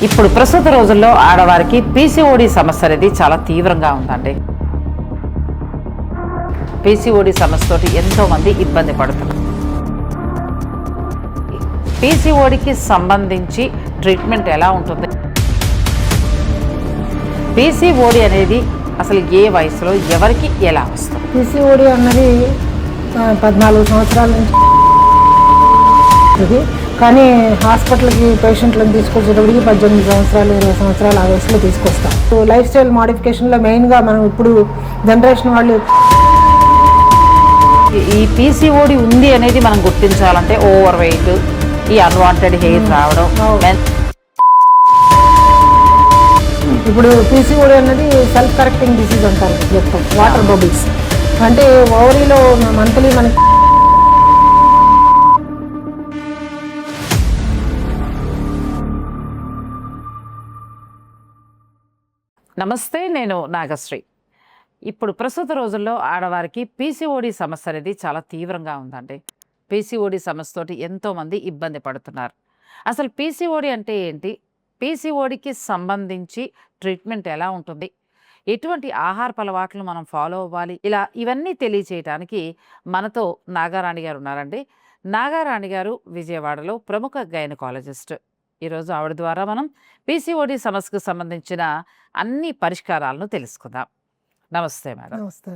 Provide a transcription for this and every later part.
ఇప్పుడు ప్రస్తుత రోజుల్లో ఆడవారికి పీసీఓడి సమస్య అనేది చాలా తీవ్రంగా ఉందండి. పీసీఓడి సమస్యతోటి ఎంతోమంది ఇబ్బంది పడుతున్నారు. పీసీఓడికి సంబంధించి ట్రీట్మెంట్ ఎలా ఉంటుంది? పీసీఓడి అనేది అసలు ఏ వయసులో ఎవరికి ఎలా వస్తుంది? పీసీఓడి అన్నది 14 సంవత్సరాల నుంచి కానీ హాస్పిటల్కి పేషెంట్లను తీసుకొచ్చేటప్పటికి 18 సంవత్సరాలు 20 సంవత్సరాలు ఆ వయసులో తీసుకొస్తాం. లైఫ్ స్టైల్ మోడిఫికేషన్లో మెయిన్గా మనం ఇప్పుడు జనరేషన్ వాళ్ళు ఈ పీసీఓడి ఉంది అనేది మనం గుర్తించాలంటే ఓవర్ వెయిట్, ఈ అన్వాంటెడ్ హెయిర్ రావడం. ఇప్పుడు పీసీఓడి అన్నది సెల్ఫ్ కరెక్టింగ్ డిసీజ్ అంటారు. చెప్తాం వాటర్ బబుల్స్ అంటే ఓవరీలో మంత్లీ మనకి నమస్తే, నేను నాగశ్రీ. ఇప్పుడు ప్రస్తుత రోజుల్లో ఆడవారికి పీసీఓడి సమస్య అనేది చాలా తీవ్రంగా ఉందండి. పీసీఓడి సమస్యతోటి ఎంతోమంది ఇబ్బంది పడుతున్నారు. అసలు పీసీఓడి అంటే ఏంటి? పీసీఓడికి సంబంధించి ట్రీట్మెంట్ ఎలా ఉంటుంది? ఎటువంటి ఆహారపు అలవాట్లు మనం ఫాలో అవ్వాలి? ఇవన్నీ తెలియచేయడానికి మనతో నాగారాణి గారు ఉన్నారండి. నాగారాణి గారు విజయవాడలో ప్రముఖ గైనకాలజిస్ట్. ఈరోజు ఆవిడ ద్వారా మనం పీసీఓడి సమస్యకు సంబంధించిన అన్ని పరిష్కారాలను తెలుసుకుందాం. నమస్తే మేడం. నమస్తే.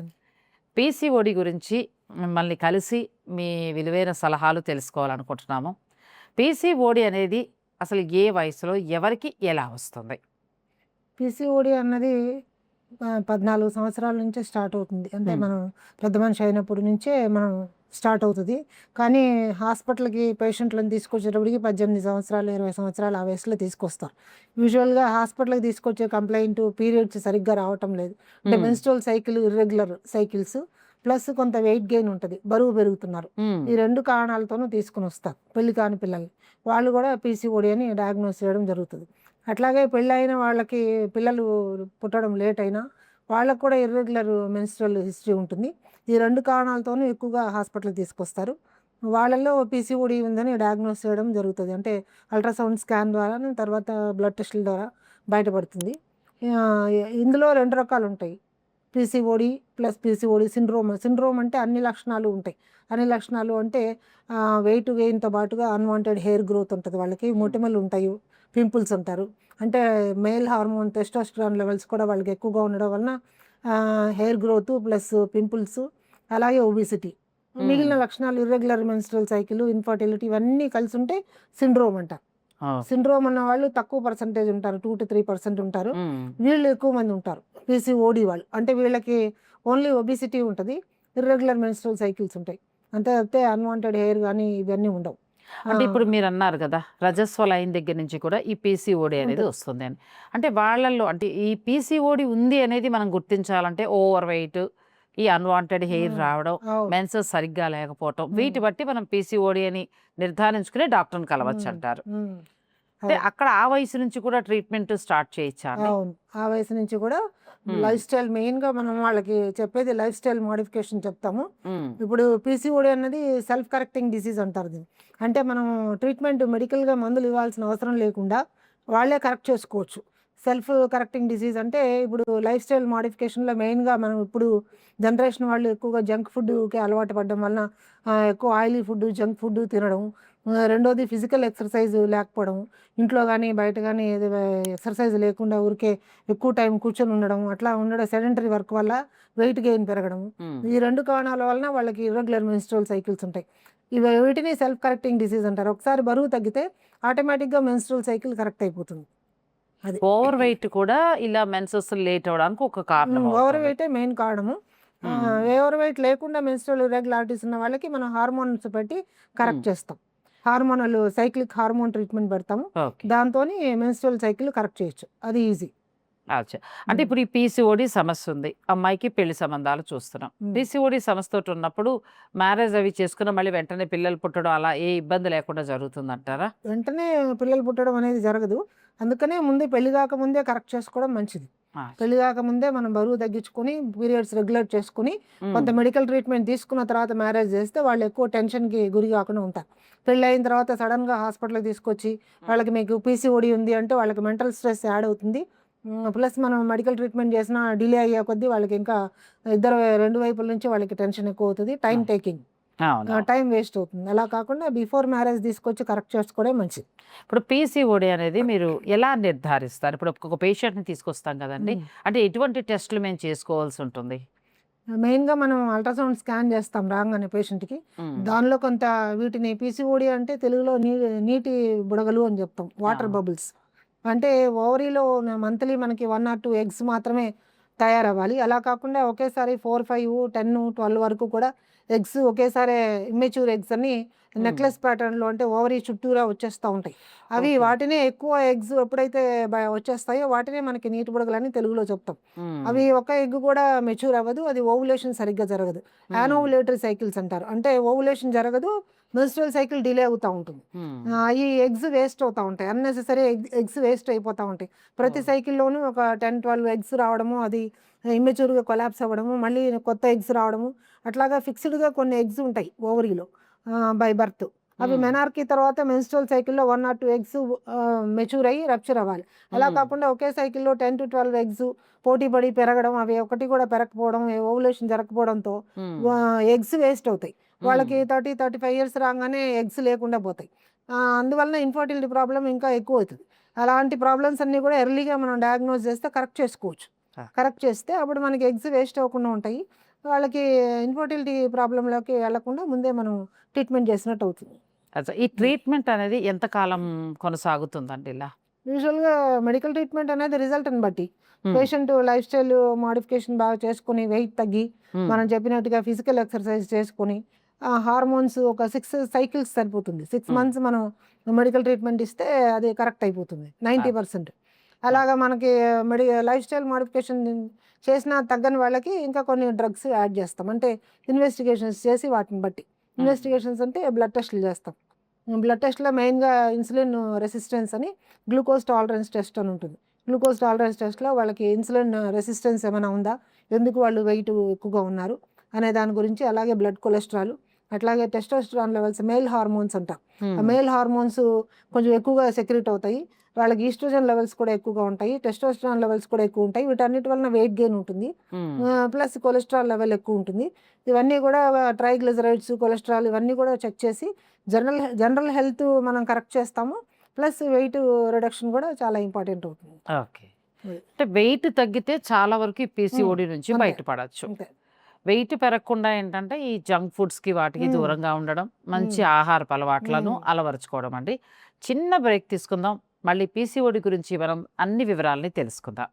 పీసీఓడి గురించి మిమ్మల్ని కలిసి మీ విలువైన సలహాలు తెలుసుకోవాలనుకుంటున్నాము. పీసీఓడి అనేది అసలు ఏ వయసులో ఎవరికి ఎలా వస్తుంది? పీసీఓడి అన్నది 14 సంవత్సరాల నుంచే స్టార్ట్ అవుతుంది. అంటే మనం పెద్ద మనిషి అయినప్పటి నుంచే మనం స్టార్ట్ అవుతుంది. కానీ హాస్పిటల్కి పేషెంట్లను తీసుకొచ్చేటప్పటికి 18 సంవత్సరాలు 20 సంవత్సరాలు ఆ వయసులో తీసుకొస్తారు. యూజువల్గా హాస్పిటల్కి తీసుకొచ్చే కంప్లైంట్ పీరియడ్స్ సరిగ్గా రావటం లేదు, అంటే menstrual cycle irregular cycles plus కొంత వెయిట్ గెయిన్ ఉంటుంది, బరువు పెరుగుతున్నారు. ఈ 2 కారణాలతోనూ తీసుకుని వస్తారు పెళ్లి కాని పిల్లల్ని. వాళ్ళు కూడా పీసీఓడి అని డయాగ్నోస్ చేయడం జరుగుతుంది. అట్లాగే పెళ్ళైన వాళ్ళకి పిల్లలు పుట్టడం లేట్ అయినా వాళ్ళకు కూడా ఇర్రెగ్యులర్ మెన్స్ట్రువల్ హిస్టరీ ఉంటుంది. ఈ 2 కారణాలతోనూ ఎక్కువగా హాస్పిటల్కి తీసుకొస్తారు. వాళ్ళల్లో పీసీఓడి ఉందని డయాగ్నోస్ చేయడం జరుగుతుంది. అంటే అల్ట్రాసౌండ్ స్కాన్ ద్వారా, తర్వాత బ్లడ్ టెస్టుల ద్వారా బయటపడుతుంది. ఇందులో 2 రకాలు ఉంటాయి, PCOD plus PCOD syndrome. Syndrome అంటే అన్ని లక్షణాలు ఉంటాయి. అన్ని లక్షణాలు అంటే వెయిట్ గెయిన్తో పాటుగా అన్వాంటెడ్ హెయిర్ గ్రోత్ ఉంటుంది, వాళ్ళకి మొటిమలు ఉంటాయి, పింపుల్స్ అంటారు. అంటే మేల్ హార్మోన్ టెస్టోస్టెరాన్ లెవెల్స్ కూడా వాళ్ళకి ఎక్కువగా ఉండడం వలన హెయిర్ గ్రోత్ ప్లస్ పింపుల్స్, అలాగే ఒబిసిటీ, మిగిలిన లక్షణాలు ఇర్రెగ్యులర్ మెన్స్ట్రువల్ సైకిల్, ఇన్ఫర్టిలిటీ ఇవన్నీ కలిసి ఉంటే సిండ్రోమ్ అంటారు. సిండ్రోమ్ అన్న వాళ్ళు తక్కువ పర్సంటేజ్ ఉంటారు, 2 to 3% ఉంటారు. వీళ్ళు ఎక్కువ మంది ఉంటారు పీసీఓడి వాళ్ళు. అంటే వీళ్ళకి ఓన్లీ ఒబిసిటీ ఉంటుంది, ఇర్రెగ్యులర్ మెన్స్ట్రువల్ సైకిల్స్ ఉంటాయి, అంతే అన్వాంటెడ్ హెయిర్ కానీ ఇవన్నీ ఉండవు. అంటే ఇప్పుడు మీరు అన్నారు కదా, రజస్వ లైన్ దగ్గర నుంచి కూడా ఈ పీసీఓడి అనేది వస్తుంది అని. అంటే వాళ్ళల్లో అంటే ఈ పీసీఓడి ఉంది అనేది మనం గుర్తించాలంటే ఓవర్ వెయిట్, ఈ అన్వాంటెడ్ హెయిర్ రావడం, మెన్సెస్ సరిగ్గా లేకపోవటం, వీటి బట్టి మనం పీసీఓడి అని నిర్ధారించుకుని డాక్టర్ని కలవచ్చు అంటారు. అంటే అక్కడ ఆ వయసు నుంచి కూడా ట్రీట్మెంట్ స్టార్ట్ చేయొచ్చా? అవును, ఆ వయసు నుంచి కూడా లైఫ్ స్టైల్ మెయిన్గా మనం వాళ్ళకి చెప్పేది లైఫ్ స్టైల్ మోడిఫికేషన్ చెప్తాము. ఇప్పుడు పీసీఓడి అన్నది సెల్ఫ్ కరెక్టింగ్ డిసీజ్ అంటారు దీన్ని. అంటే మనం ట్రీట్మెంట్ మెడికల్గా మందులు ఇవ్వాల్సిన అవసరం లేకుండా వాళ్ళే కరెక్ట్ చేసుకోవచ్చు. సెల్ఫ్ కరెక్టింగ్ డిసీజ్ అంటే ఇప్పుడు లైఫ్ స్టైల్ మోడిఫికేషన్లో మెయిన్గా మనం ఇప్పుడు జనరేషన్ వాళ్ళు ఎక్కువగా జంక్ ఫుడ్కి అలవాటు పడడం వలన ఎక్కువ ఆయిలీ ఫుడ్, జంక్ ఫుడ్ తినడం. రెండోది ఫిజికల్ ఎక్సర్సైజ్ లేకపోవడం, ఇంట్లో కానీ బయట కానీ ఎక్సర్సైజ్ లేకుండా ఊరికే ఎక్కువ టైం కూర్చొని ఉండడం, అట్లా ఉండడం, సెడెంటరీ వర్క్ వల్ల వెయిట్ గెయిన్ పెరగడం. ఈ 2 కారణాల వలన వాళ్ళకి ఇర్రెగ్యులర్ మెన్స్ట్రువల్ సైకిల్స్ ఉంటాయి. వీటిని సెల్ఫ్ కరెక్టింగ్ డిసీజ్ అంటారు. ఒకసారి బరువు తగ్గితే ఆటోమేటిక్గా మెన్స్ట్రువల్ సైకిల్ కరెక్ట్ అయిపోతుంది. అది ఓవర్ వెయిట్ కూడా ఇలా మెన్సెస్ లేట్ అవడానికి ఒక కారణం. ఓవర్ వెయిటే మెయిన్ కారణము. ఓవర్ వెయిట్ లేకుండా మెన్స్ట్రువల్ ఇర్రెగ్యులారిటీస్ ఉన్న వాళ్ళకి మనం హార్మోన్స్ పెట్టి కరెక్ట్ చేస్తాం. హార్మోనల్ సైక్లిక్ హార్మోన్ ట్రీట్మెంట్ పెడతాము, దాంతో మెన్స్ట్రువల్ సైకిల్ కరెక్ట్ చేయొచ్చు. అది ఈజీ. అంటే ఇప్పుడు ఈ పీసీఓడి సమస్య ఉంది, అమ్మాయికి పెళ్లి సంబంధాలు చూస్తున్నాం. పీసీఓడి సమస్యతో ఉన్నప్పుడు మ్యారేజ్ అవి చేసుకున్న మళ్ళీ వెంటనే పిల్లలు పుట్టడం అలా ఏ ఇబ్బంది లేకుండా జరుగుతుందంటారా? వెంటనే పిల్లలు పుట్టడం అనేది జరగదు, అందుకనే ముందే పెళ్లి కాకముందే కరెక్ట్ చేసుకోవడం మంచిది. ఆ, పెళ్లి కాకముందే మనం బరువు తగ్గించుకొని పీరియడ్స్ రెగ్యులేట్ చేసుకుని కొంత ఉమ్, మెడికల్ ట్రీట్మెంట్ తీసుకున్న తర్వాత మ్యారేజ్ చేస్తే వాళ్ళు ఎక్కువ టెన్షన్కి గురి కాకుండా ఉంటారు. పెళ్ళి అయిన తర్వాత సడన్గా హాస్పిటల్కి తీసుకొచ్చి వాళ్ళకి మీకు పీసీఓడి ఉంది అంటే వాళ్ళకి మెంటల్ స్ట్రెస్ యాడ్ అవుతుంది. ప్లస్ మనం మెడికల్ ట్రీట్మెంట్ చేసినా డిలే అయ్యే కొద్దీ వాళ్ళకి ఇంకా రెండు వైపుల నుంచి వాళ్ళకి టెన్షన్ ఎక్కువ అవుతుంది. టైం టేకింగ్, అవునవును. టైం వేస్ట్ అవుతుంది. అలా కాకుండా బిఫోర్ మ్యారేజ్ తీసుకొచ్చి కరెక్ట్ చేసుకోవడం మంచిది. ఇప్పుడు పీసీఓడి అనేది మీరు ఎలా నిర్ధారిస్తారు? ఇప్పుడు ఒక పేషెంట్‌ని తీసుకొస్తాం కదండీ! అంటే ఎటువంటి టెస్టులు మేము చేసుకోవాల్సి ఉంటుంది? మెయిన్గా మనం అల్ట్రాసౌండ్ స్కాన్ చేస్తాం రాగానే పేషెంట్కి. హ్మ్. దానిలో కొంత వీటిని పీసీఓడి అంటే తెలుగులో నీటి బుడగలు అని చెప్తాం, వాటర్ అవును. బబుల్స్. అంటే ఓవరీలో మంత్లీ మనకి 1 or 2 ఎగ్స్ మాత్రమే తయారవ్వాలి. అలా కాకుండా ఒకేసారి 4, 5, 10, 12 వరకు కూడా ఎగ్స్ ఒకేసారి ఇమ్మెచ్యూర్ ఎగ్స్ అని హ్మ్. నెక్లెస్ ప్యాటర్న్లో అంటే ఓవరీ చుట్టూరా వచ్చేస్తూ ఉంటాయి. అవి ఓకే. వాటినే ఎక్కువ ఎగ్స్ ఎప్పుడైతే వచ్చేస్తాయో వాటినే మనకి నీటి బుడగలని తెలుగులో చెప్తాం. హ్మ్. అవి ఒక ఎగ్ కూడా మెచ్యూర్ అవ్వదు. అది ఓవులేషన్ సరిగ్గా జరగదు. హ్మ్. యానోవులేటరీ సైకిల్స్ అంటారు. అంటే ఓవులేషన్ జరగదు, మెన్స్ట్రువల్ సైకిల్ డిలే అవుతూ ఉంటుంది. హ్మ్. ఈ ఎగ్స్ వేస్ట్ అవుతూ ఉంటాయి. అన్నెసెసరీ ఎగ్స్ వేస్ట్ అయిపోతూ ఉంటాయి. ప్రతి ఓహ్! సైకిల్లోనూ ఒక 10, 12 ఎగ్స్ రావడము, అది ఇమ్మెచ్యూర్గా కొలాప్స్ అవ్వడము, మళ్ళీ కొత్త ఎగ్స్ రావడము, అట్లాగా ఫిక్స్డ్గా కొన్ని ఎగ్స్ ఉంటాయి ఓవరీలో బై బర్త్. అవి హ్మ్. మెనార్కీ తర్వాత మెన్స్ట్రువల్ సైకిల్లో 1 or 2 ఎగ్స్ మెచ్యూర్ అయ్యి రప్చర్ అవ్వాలి. అలా హ్మ్. కాకుండా ఒకే సైకిల్లో 10 to 12 ఎగ్స్ పోటీ పడి పెరగడం, అవి ఒకటి కూడా పెరగకపోవడం, ఓవులేషన్ జరగకపోవడంతో హ్మ్. ఎగ్స్ వేస్ట్ అవుతాయి. హ్మ్. వాళ్ళకి 30, 35 ఇయర్స్ రాగానే ఎగ్స్ లేకుండా పోతాయి. అందువలన ఇన్ఫర్టిలిటీ ప్రాబ్లం ఇంకా ఎక్కువ అవుతుంది. అలాంటి ప్రాబ్లమ్స్ అన్నీ కూడా ఎర్లీగా మనం డయాగ్నోస్ చేస్తే కరెక్ట్ చేసుకోవచ్చు. ఆ! కరెక్ట్ చేస్తే అప్పుడు మనకి ఎగ్స్ వేస్ట్ అవ్వకుండా ఉంటాయి. వాళ్ళకి ఇన్ఫర్టిలిటీ ప్రాబ్లంలోకి వెళ్లకుండా ముందే మనం ట్రీట్మెంట్ చేసినట్టు అవుతుంది. ఈ ట్రీట్మెంట్ అనేది ఎంత కాలం కొనసాగుతుందండి ఇలా? యూజువల్గా మెడికల్ ట్రీట్మెంట్ అనేది రిజల్ట్ని బట్టి హ్మ్. పేషెంట్ లైఫ్ స్టైల్ మాడిఫికేషన్ బాగా చేసుకొని వెయిట్ తగ్గి హ్మ్. మనం చెప్పినట్టుగా ఫిజికల్ ఎక్సర్సైజ్ చేసుకొని హార్మోన్స్ ఒక 6 సైకిల్స్ సరిపోతుంది. 6 హ్మ్. మంత్స్ మనం మెడికల్ ట్రీట్మెంట్ ఇస్తే అది కరెక్ట్ అయిపోతుంది ఆ! 90%. ఆ! అలాగా మనకి లైఫ్ స్టైల్ మాడిఫికేషన్ చేసినా తగ్గని వాళ్ళకి ఇంకా కొన్ని డ్రగ్స్ యాడ్ చేస్తాం. అంటే ఇన్వెస్టిగేషన్స్ చేసి వాటిని బట్టి, హ్మ్. ఇన్వెస్టిగేషన్స్ అంటే బ్లడ్ టెస్టులు చేస్తాం. బ్లడ్ టెస్ట్‌లో మెయిన్‌గా ఇన్సులిన్ రెసిస్టెన్స్ అని, గ్లూకోజ్ టాలరెన్స్ టెస్ట్ అని ఉంటుంది. గ్లూకోజ్ టాలరెన్స్ టెస్ట్‌లో వాళ్ళకి ఇన్సులిన్ రెసిస్టెన్స్ ఏమైనా ఉందా? ఎందుకు వాళ్ళు వెయిట్ ఎక్కువగా ఉన్నారు? అనే దాని గురించి, అలాగే బ్లడ్ కొలెస్ట్రాల్, అట్లాగే టెస్టోస్టెరాన్ లెవెల్స్, మేల్ హార్మోన్స్ అంటాం. ఆ హ్మ్. మేల్ హార్మోన్స్ కొంచెం ఎక్కువగా సెక్రెట్ అవుతాయి. వాళ్ళకి ఈస్ట్రోజన్ లెవెల్స్ కూడా ఎక్కువగా ఉంటాయి. టెస్టోస్టెరాన్ లెవెల్స్ కూడా ఎక్కువ ఉంటాయి. వీటన్నిటి వలన వెయిట్ గెయిన్ ఉంటుంది. హ్మ్. ప్లస్ కొలెస్ట్రాల్ లెవెల్ ఎక్కువ ఉంటుంది. ఇవన్నీ కూడా ట్రైగ్లిజరైడ్స్, కొలెస్ట్రాల్ ఇవన్నీ కూడా చెక్ చేసి జనరల్ హెల్త్ మనం కరెక్ట్ చేస్తాము. ప్లస్ వెయిట్ రిడక్షన్ కూడా చాలా ఇంపార్టెంట్ అవుతుంది. ఓకే. అది. అంటే వెయిట్ తగ్గితే చాలా వరకు ఈ హ్మ్. పీసీఓడి నుంచి అంతే. బయటపడొచ్చు. అంతే. వెయిట్ పెరగకుండా ఏంటంటే ఈ జంక్ ఫుడ్స్‌కి వాటికి హ్మ్. దూరంగా ఉండడం, మంచి హ్మ్. ఆహారపు అలవాట్లను హ్మ్. అలవరుచుకోవడం అండి. చిన్న బ్రేక్ తీసుకుందాం. మళ్ళీ పీసీఓడి గురించి మనం అన్ని వివరాలని తెలుసుకుందాం.